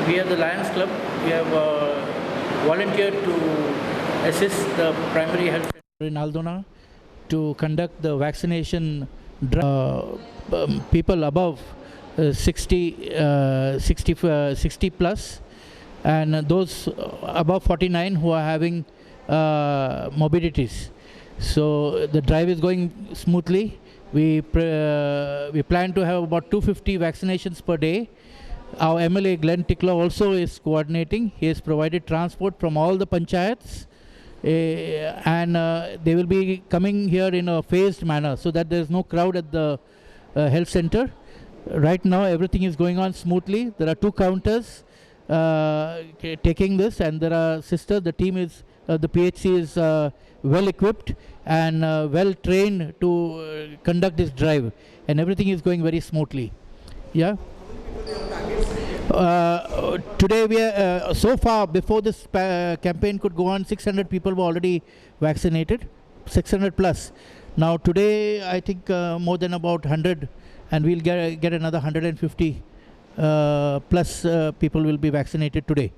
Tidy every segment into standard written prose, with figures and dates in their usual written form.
We are the Lions Club. We have volunteered to assist the primary health center in Aldona to conduct the vaccination people above 60 plus, and those above 49 who are having morbidities. So the drive is going smoothly. We plan to have about 250 vaccinations per day. Our MLA Glenn Tickler also is coordinating. He has provided transport from all the panchayats, and they will be coming here in a phased manner so that there is no crowd at the health center. Right now everything is going on smoothly. There are 2 counters taking this, and there are sisters. The team is the PHC is well equipped and well trained to conduct this drive, and everything is going very smoothly. Yeah. Today we are so far, before this campaign could go on, 600 people were already vaccinated, 600 plus. Now today I think more than about 100, and we'll get another 150 plus people will be vaccinated today.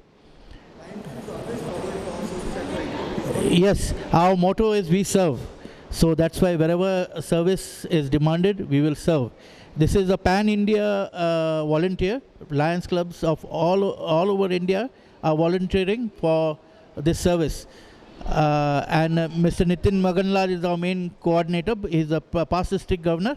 Yes, our motto is we serve. So that's why wherever service is demanded, we will serve. This is a pan-India volunteer. Lions clubs of all over India are volunteering for this service. And Mr. Nitin Maganlal is our main coordinator. He's a past district governor,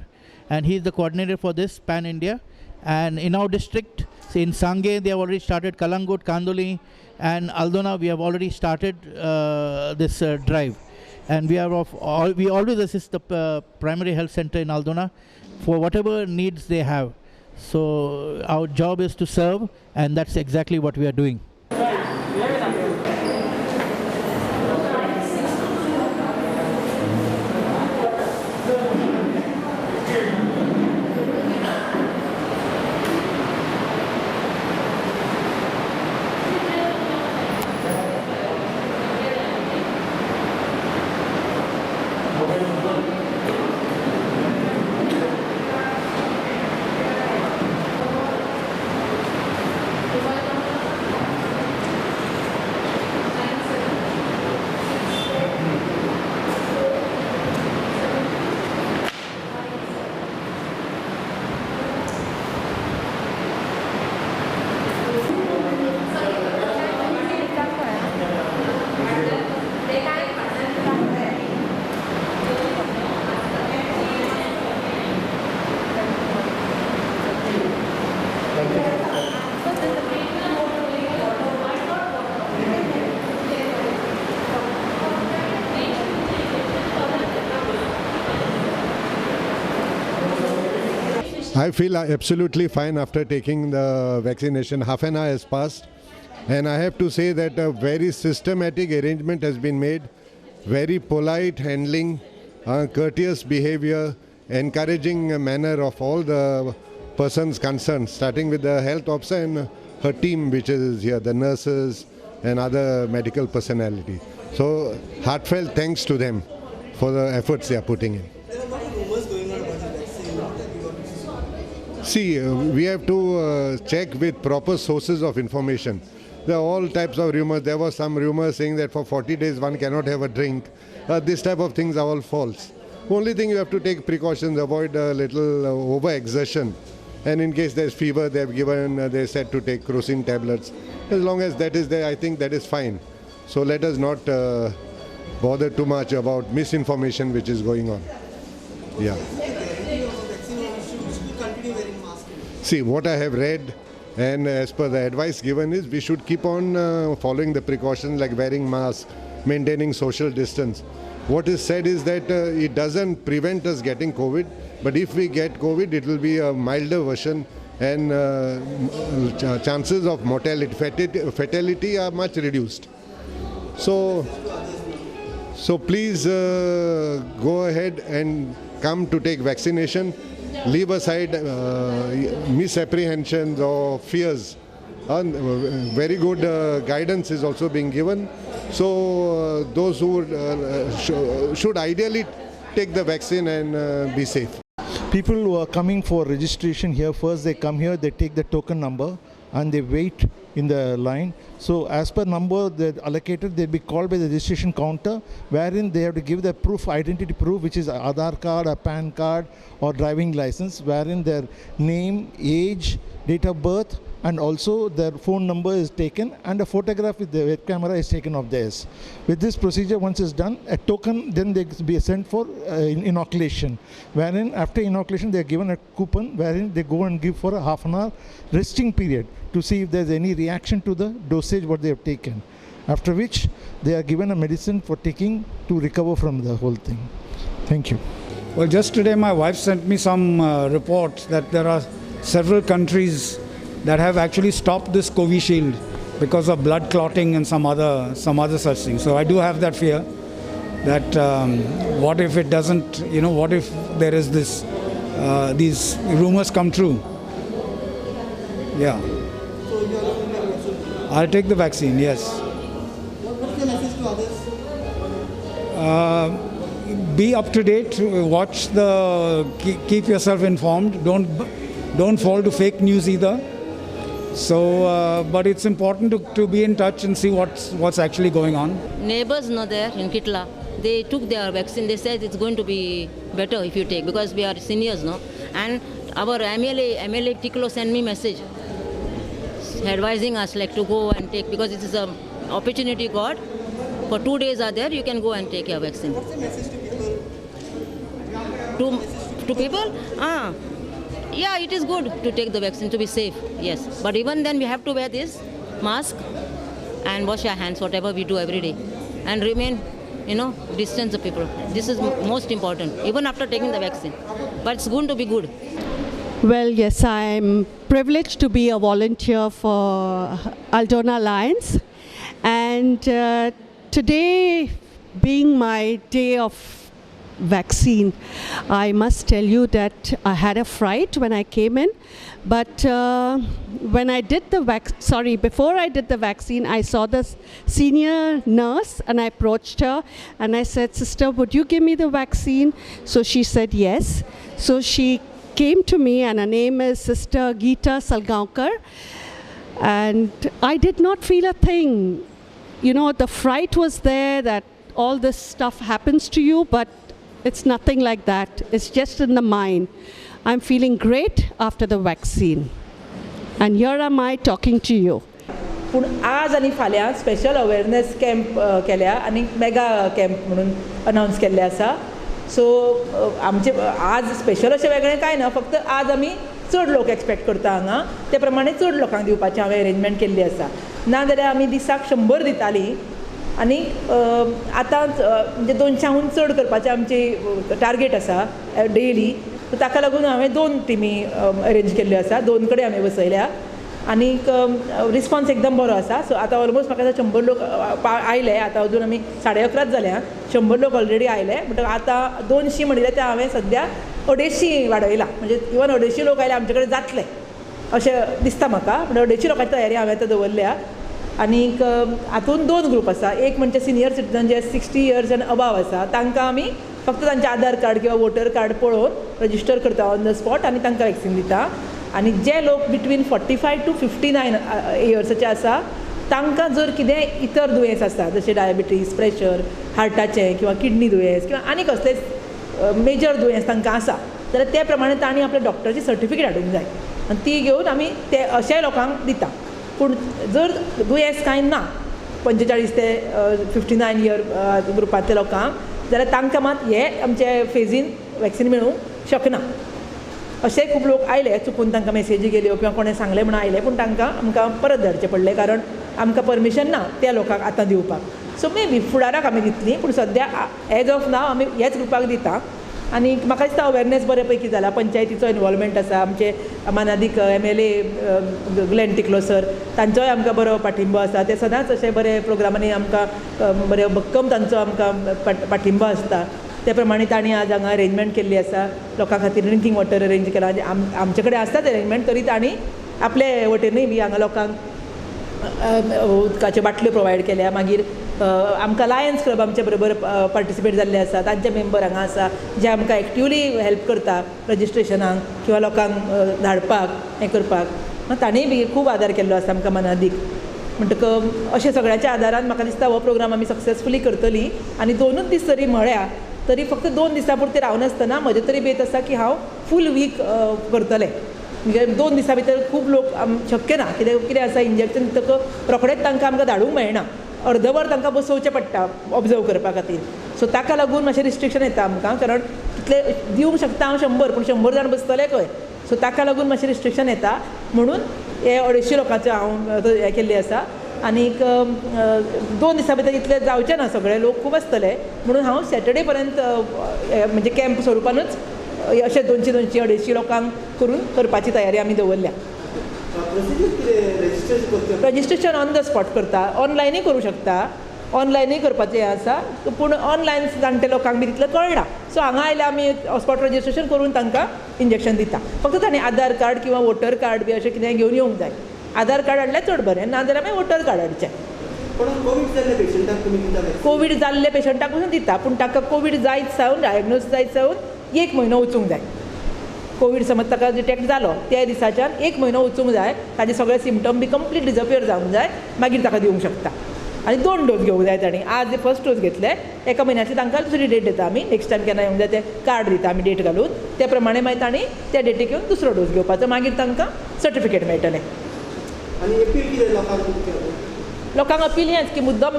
and he's the coordinator for this pan-India. And in our district, in Sangay, they have already started. Kalangut, Kandoli, and Aldona, we have already started this drive. And we always assist the primary health center in Aldona for whatever needs they have. So our job is to serve, and that's exactly what we are doing. I feel absolutely fine after taking the vaccination. Half an hour has passed, and I have to say that a very systematic arrangement has been made. Very polite handling, courteous behavior, encouraging manner of all the persons concerned, starting with the health officer and her team, which is here, the nurses and other medical personality. So heartfelt thanks to them for the efforts they are putting in. See, we have to check with proper sources of information. There are all types of rumors. There was some rumor saying that for 40 days one cannot have a drink. This type of things are all false. Only thing you have to take precautions, avoid a little over-exertion. And in case there's fever, they're said to take crocin tablets. As long as that is there, I think that is fine. So let us not bother too much about misinformation which is going on. Yeah. continue wearing masks? See, what I have read and as per the advice given is we should keep on following the precautions like wearing masks, maintaining social distance. What is said is that it doesn't prevent us getting COVID, but if we get COVID, it will be a milder version and chances of mortality, fatality are much reduced. So please go ahead and come to take vaccination. Leave aside misapprehensions or fears. Very good guidance is also being given. So those who should ideally take the vaccine and be safe. People who are coming for registration here, first they come here, they take the token number and they wait in the line. So as per number they're allocated, they'll be called by the registration counter, wherein they have to give the proof, identity proof, which is Aadhaar card, a PAN card or driving license, wherein their name, age, date of birth, and also their phone number is taken and a photograph with the web camera is taken of theirs. With this procedure, once it's done, a token then they be sent for inoculation, wherein after inoculation they are given a coupon wherein they go and give for a half an hour resting period to see if there's any reaction to the dosage what they have taken, after which they are given a medicine for taking to recover from the whole thing. Thank you. Well, just today my wife sent me some reports that there are several countries that have actually stopped this Covishield because of blood clotting and some other such things. So I do have that fear that what if it doesn't, what if there is this, these rumors come true? Yeah. So you are going to take vaccine? I'll take the vaccine, yes. What's your message to others? Be up to date, watch keep yourself informed, don't fall to fake news either. So, but it's important to be in touch and see what's actually going on. Neighbors know there in Kitla, they took their vaccine. They said it's going to be better if you take, because we are seniors, no. And our MLA Tiklo sent me message advising us like to go and take, because it is a opportunity got. For 2 days are there, you can go and take your vaccine. What's the message to people? To people? Yeah, it is good to take the vaccine to be safe, yes. But even then we have to wear this mask and wash our hands, whatever we do every day. And remain, distance of people. This is most important, even after taking the vaccine. But it's going to be good. Well, yes, I'm privileged to be a volunteer for Aldona Alliance. And today being my day of vaccine, I must tell you that I had a fright when I came in, but when I did before I did the vaccine, I saw this senior nurse and I approached her and I said, "Sister, would you give me the vaccine?" So she said yes. So she came to me, and her name is Sister Geeta Salgaonkar, and I did not feel a thing. The fright was there that all this stuff happens to you, but it's nothing like that. It's just in the mind. I'm feeling great after the vaccine. And here am I talking to you. पूण आज आनी फाल्यां special awareness camp केल्या आनी mega camp म्हणून announce केल्ले आसा. सो आमचे आज स्पेशल अशें वेगळें कांय ना, फक्त आज आमी चड लोक एक्सपेक्ट करता हांगा, ते प्रमाणे चड लोकांक दिवपाचें हांवें अरेंजमेंट केल्ली आसा. नाजाल्यार आमी दिसाक 100 दितालीं आनी आतां म्हणजे 200हून चड करपाचें आमची टार्गेट आसा डेली. सो ताका लागून हांवें 2 टिमी अरेंज केल्ल्यो आसा, 2 कडेन हांवें बसयल्या आनीक रिस्पॉन्स एकदम बरो आसा. सो आतां ऑलमोस्ट म्हाका 100 लोक आयले. आतां अजून आमी 11:30 जाल्या, 100 लोक ऑलरेडी आयले. बट आतां 200 म्हणिल्ले ते हांवें सद्या 250 वाडयला. म्हणजे इवन 250 लोक आयले आमचे कडेन जातले अशें दिसता म्हाका. म्हणजे 250 लोकांची तयारी हांवें आतां दवरल्या. आनीक हातून 2 ग्रूप आसा. एक म्हणजे senior citizen J 60 years and above आसा, तांकां आमी फक्त तांचे आधार कार्ड किंवा वोटर कार्ड पळोवन रजिस्टर करता ऑन द स्पॉट आनी तांकां वॅक्सीन दिता. आनी जे लोक बिटवीन 45 to 59 इयर्साचे आसा, तांकां जर कितें इतर दुयेंस आसा, जशें डायबिटीज, प्रेशर, हार्टाचें किंवा किडनी दुयेंस किंवा आनी कसलेंच मेजर दुयेंस तांकां आसा, जाल्यार ते प्रमाणे तांणी आपल्या डॉक्टरची सर्टिफिकेट हाडूंक जाय आनी ती घेवन आमी ते अशेय लोकांक दिता. पूण जर दुयेंस कांय ना 45 ते 59 इयर ग्रुपांतल्या लोकांक, जाल्यार तांकां मात हे आमचे फेजीन वॅक्सीन मेळूंक शकना. अशेंय खूब लोक आयले चुकून तांकां मेसेजी गेल्यो किंवा कोणें सांगलें म्हणून आयले पूण तांकां आमकां परत धाडचें पडलें कारण आमकां परमिशन ना त्या लोकांक आतां दिवपाक सो मे बी फुडाराक आमी दितलीं पूण सद्या एज ऑफ नाव आमी ह्याच ग्रुपाक दिता आनी म्हाका दिसता अवेरनेस बरे पैकी जाला पंचायतीचो इनवॉल्वमेंट आसा आमचे मानादीक MLA ग्लेन टिकलो सर तांचोय आमकां बरो पाठिंबो आसा ते सदांच अशे बरे प्रोग्रामांनी आमकां बरे भक्कम तांचो आमकां पाठिंबो आसता ते प्रमाणे तांणी आज हांगा अरेंजमेंट केल्ली आसा लोकां खातीर ड्रिंकींग वॉटर अरेंज केला आमचे कडेन आसताच अरेंजमेंट तरी तांणी आपले वटेनूय बी हांगा लोकांक उदकाच्यो बाटल्यो प्रोवायड केल्या मागीर आमकां लायन्स क्लब आमचे बरोबर पार्टिसिपेट जाल्ले आसा तांचे मेंबर हांगा आसा जे आमकां एक्टिवली हेल्प करता रजिस्ट्रेशनाक किंवा लोकांक धाडपाक हें करपाक तांणी बी खूब आदार केल्लो आसा आमकां मनादीक म्हणटकच अशें सगळ्याच्या आदारान म्हाका दिसता हो प्रोग्राम आमी सक्सेसफुली करतलीं आनी 2च दीस जरी म्हळ्या तरी फक्त 2 दिसां पुरते रावनासतना म्हजे तरी बेत आसा की हांव फूल वीक करतलें म्हणजे 2 दिसां भितर खूब लोक शक्य ना कितें आसा इंजेक्शन दितकच रोखडेंच तांकां आमकां धाडूंक मेळना अर्दवर तांकां बसोवचें पडटा ऑब्जर्व करपा खातीर सो ताका लागून मातशें रिस्ट्रिक्शन येता आमकां कारण कितले दिवंक शकता हांव 100 पूण 100 जाण बसतले खंय सो ताका लागून मातशें रिस्ट्रिक्शन येता म्हणून हे 250 लोकांचें हांव हें केल्लें आसा आनीक 2 दिसां भितर इतले जावचें ना सगळे लोक खूब आसतले म्हणून हांव सॅटर्डे पर्यंत म्हणजे कॅम्प स्वरुपानूच अशे 200-250 लोकांक करून करपाची तयारी आमी दवरल्या रजिस्ट्रेशन ऑन द स्पॉट करता ऑनलायनूय करूं शकता ऑनलायनूय करपाचें आसा पूण ऑनलायन जाणटे लोकांक बी तितलें कळना सो हांगा आयल्यार आमी स्पॉट रजिस्ट्रेशन करून तांकां इंजेक्शन दिता फक्त तांणी आधार कार्ड किंवा वोटर कार्ड बी अशें कितें घेवन येवंक जाय आधार कार्ड हाडल्यार चड बरें ना जाल्यार मागीर वोटर कार्ड हाडचें कोवीड जाल्ले पेशंटाक पसून दिता पूण ताका कोवीड जायत सावन डायग्नोज जायत सावन 1 म्हयनो वचूंक जाय कोवीड समज ताका डिटेक्ट जालो त्या दिसाच्यान 1 म्हयनो वचूंक जाय ताजे सगळे सिमटम बी कंप्लीट डिजपियर जावंक जाय मागीर ताका दिवंक शकता आनी 2 डोस घेवंक जाय तांणी आज फर्स्ट डोस घेतले 1 म्हयन्याची तांकां दुसरी डेट दिता आमी नेक्स्ट टायम केन्ना येवंक जाय ते कार्ड दिता आमी डेट घालून त्या प्रमाणे मागीर तांणी त्या डेटीक येवन दुसरो डोस घेवपाचो मागीर तांकां सर्टिफिकेट मेळटलें लोकांक अपील हेंच की मुद्दम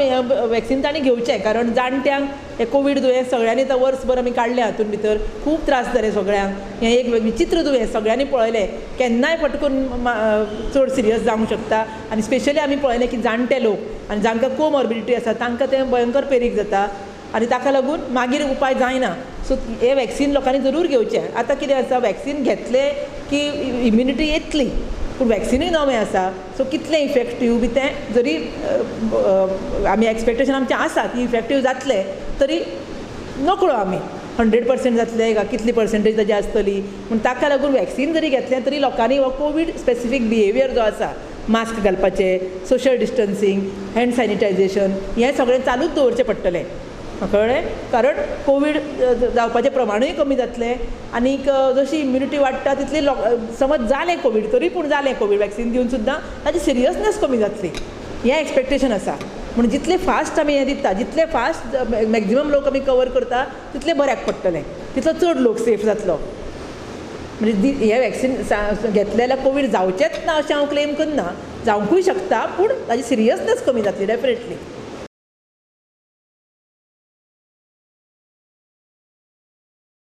वॅक्सीन तांणी घेवचें कारण जाणट्यांक हे कोवीड दुयेंस सगळ्यांनी आतां वर्सभर आमी काडलें हातून भितर खूब त्रास जाले सगळ्यांक हें एक विचित्र दुयेंस सगळ्यांनी पळयलें केन्नाय फटकून चड सिरियस जावंक शकता आनी स्पेशली आमी पळयलें की जाणटे लोक आनी जांकां कोमॉर्बिडिटी आसा तांकां तें भयंकर पेरीक जाता आनी ताका लागून मागीर उपाय जायना सो हे वॅक्सीन लोकांनी जरूर घेवचें आतां कितें आसा वॅक्सीन घेतलें की इम्युनिटी येतली पूण वॅक्सिनूय नवें आसा सो कितलें इफेक्टीव बी तें जरी आमी एक्सपेक्टेशन आमचें आसा की इफेक्टीव जातलें तरी नकळो आमी 100% जातले काय कितली पर्सेंटेज ताजी आसतली पूण ताका लागून वॅक्सीन जरी घेतलें तरी लोकांनी हो कोवीड स्पेसिफीक बिहेवियर जो आसा मास्क घालपाचें सोशल डिस्टन्सींग हँड सॅनिटायजेशन हें सगळें चालूच दवरचें पडटलें कळ्ळें कारण कोवीड जावपाचें प्रमाणूय कमी जातलें आनीक जशी इम्युनिटी वाडटा तितली समज जालें कोवीड तरी पूण जालें कोवीड वॅक्सीन दिवन सुद्दां ताजी सिरियसनेस कमी जातली हें एक्सपेक्टेशन आसा म्हणून जितले फास्ट आमी हें दिता जितले फास्ट मॅक्झिमम लोक आमी कवर करता तितले बऱ्याक पडटलें तितलो चड लोक सेफ जातलो म्हणजे हे वॅक्सीन घेतले जाल्यार कोवीड जावचेंच ना अशें हांव क्लेम करना जावंकूय शकता पूण ताजी सिरियसनेस कमी जातली डेफिनेटली